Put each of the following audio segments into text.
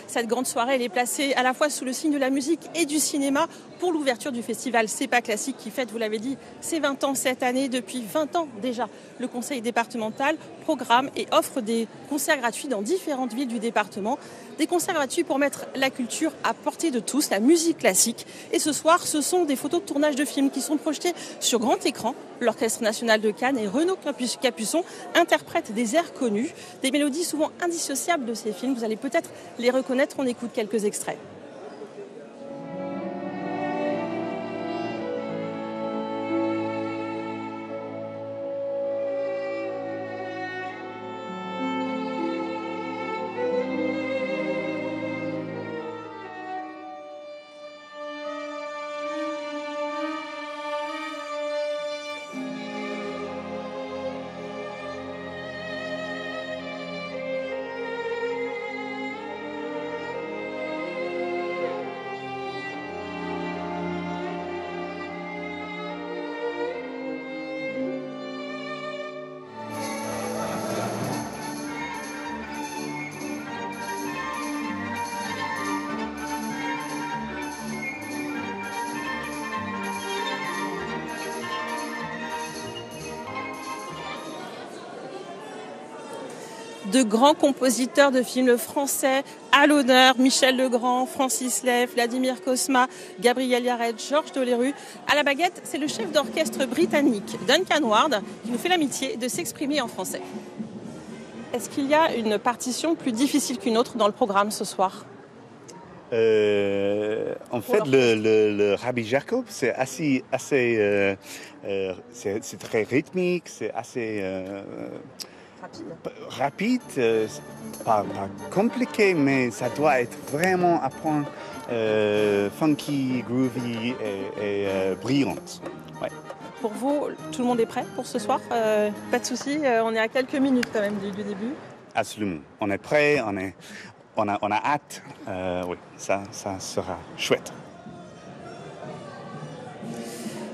Cette grande soirée, elle est placée à la fois sous le signe de la musique et du cinéma pour l'ouverture du festival C'est pas classique qui fête, vous l'avez dit, ses 20 ans cette année. Depuis 20 ans déjà, le conseil départemental programme et offre des concerts gratuits dans différentes villes du département. Des concerts gratuits pour mettre la culture à portée de tous, la musique classique. Et ce soir, ce sont des photos de tournage de films qui sont projetées sur grand écran. L'Orchestre national de Cannes et Renaud Capuçon interprètent des airs connus, des mélodies souvent indissociables de ces films. Vous allez peut-être les reconnaître, on écoute quelques extraits. De grands compositeurs de films français à l'honneur, Michel Legrand, Francis Lay, Vladimir Cosma, Gabriel Yared, Georges Delerue. À la baguette, c'est le chef d'orchestre britannique Duncan Ward qui nous fait l'amitié de s'exprimer en français. Est-ce qu'il y a une partition plus difficile qu'une autre dans le programme ce soir ? En fait, le Rabbi Jacob, c'est c'est très rythmique, c'est assez rapide, pas compliqué, mais ça doit être vraiment à point funky, groovy et brillante. Ouais. Pour vous, tout le monde est prêt pour ce soir ? Pas de souci, on est à quelques minutes quand même du début. Absolument. On est prêt, on a hâte. Oui, ça sera chouette.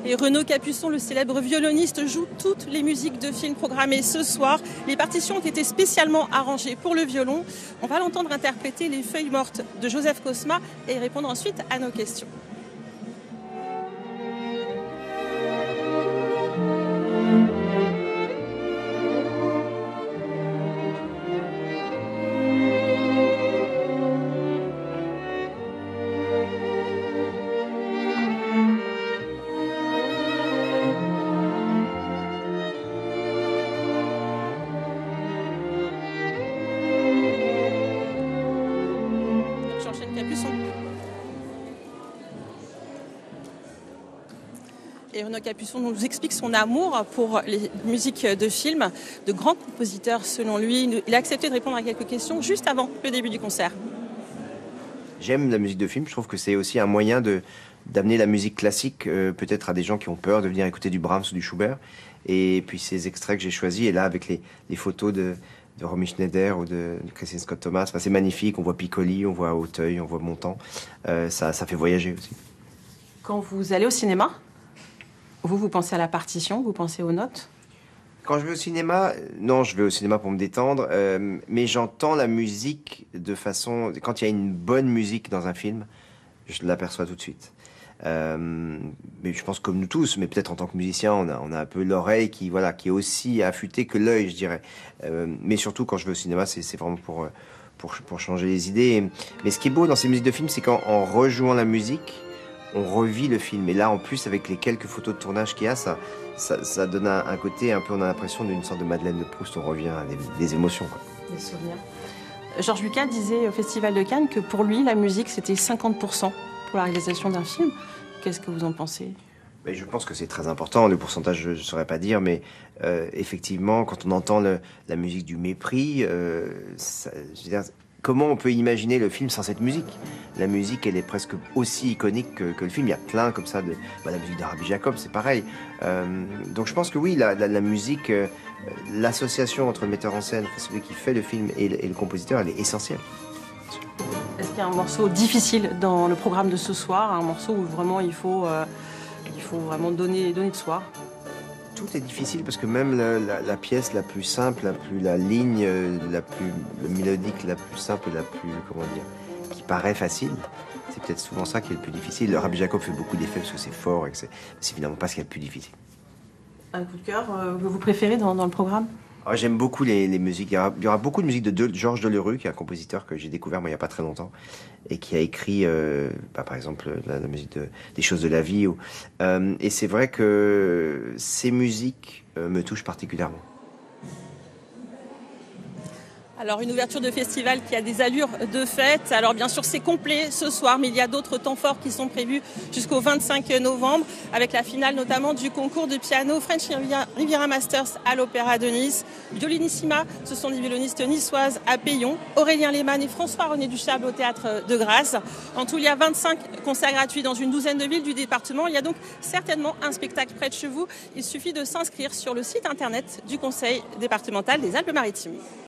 Et Renaud Capuçon, le célèbre violoniste, joue toutes les musiques de films programmées ce soir. Les partitions ont été spécialement arrangées pour le violon. On va l'entendre interpréter Les Feuilles mortes de Joseph Cosma et répondre ensuite à nos questions. Et Renaud Capuçon nous explique son amour pour les musiques de films, de grands compositeurs selon lui. Il a accepté de répondre à quelques questions juste avant le début du concert. J'aime la musique de film, je trouve que c'est aussi un moyen d'amener la musique classique peut-être à des gens qui ont peur de venir écouter du Brahms ou du Schubert. Et puis ces extraits que j'ai choisis, et là avec les photos de Romy Schneider ou de Christine Scott Thomas, enfin, c'est magnifique, on voit Piccoli, on voit Auteuil, on voit Montand, ça fait voyager aussi. Quand vous allez au cinéma, vous pensez à la partition, vous pensez aux notes ? Quand je vais au cinéma, non, je vais au cinéma pour me détendre, mais j'entends la musique de façon... Quand il y a une bonne musique dans un film, je l'aperçois tout de suite. Mais je pense comme nous tous, mais peut-être en tant que musicien, on a un peu l'oreille qui est aussi affûtée que l'œil, je dirais. Mais surtout, quand je vais au cinéma, c'est vraiment pour changer les idées. Mais ce qui est beau dans ces musiques de film, c'est qu'en rejouant la musique, on revit le film. Et là, en plus, avec les quelques photos de tournage qu'il y a, ça donne un côté un peu, on a l'impression d'une sorte de Madeleine de Proust, on revient à des émotions, quoi. Des souvenirs. Georges Lucas disait au Festival de Cannes que pour lui, la musique, c'était 50% pour la réalisation d'un film. Qu'est-ce que vous en pensez ? Mais je pense que c'est très important. Le pourcentage, je ne saurais pas dire, mais effectivement, quand on entend la musique du mépris, je veux dire, comment on peut imaginer le film sans cette musique ? La musique, elle est presque aussi iconique que le film. Il y a plein comme ça la musique de Rabbi Jacob, c'est pareil. Donc je pense que oui, la musique, l'association entre le metteur en scène, celui qui fait le film, et le compositeur, elle est essentielle. Est-ce qu'il y a un morceau difficile dans le programme de ce soir, un morceau où vraiment il faut vraiment donner de soi ? Tout est difficile parce que même la pièce la plus simple, la ligne la plus mélodique, la plus simple, la plus, comment dire, qui paraît facile, c'est peut-être souvent ça qui est le plus difficile. Le Rabbi Jacob fait beaucoup d'effets parce que c'est fort et que c'est finalement pas ce qui est le plus difficile. Un coup de cœur que vous préférez dans le programme? J'aime beaucoup les musiques. Il y aura beaucoup de musique de Georges Delerue, qui est un compositeur que j'ai découvert moi, il n'y a pas très longtemps, et qui a écrit, par exemple, la musique des choses de la vie. Et c'est vrai que ces musiques me touchent particulièrement. Alors une ouverture de festival qui a des allures de fête. Alors bien sûr c'est complet ce soir, mais il y a d'autres temps forts qui sont prévus jusqu'au 25 novembre, avec la finale notamment du concours de piano French Riviera Masters à l'Opéra de Nice. Violinissima, ce sont des violonistes niçoises à Payon, Aurélien Lehmann et François-René Duchâble au Théâtre de Grasse. En tout, il y a 25 concerts gratuits dans une douzaine de villes du département. Il y a donc certainement un spectacle près de chez vous. Il suffit de s'inscrire sur le site internet du Conseil départemental des Alpes-Maritimes.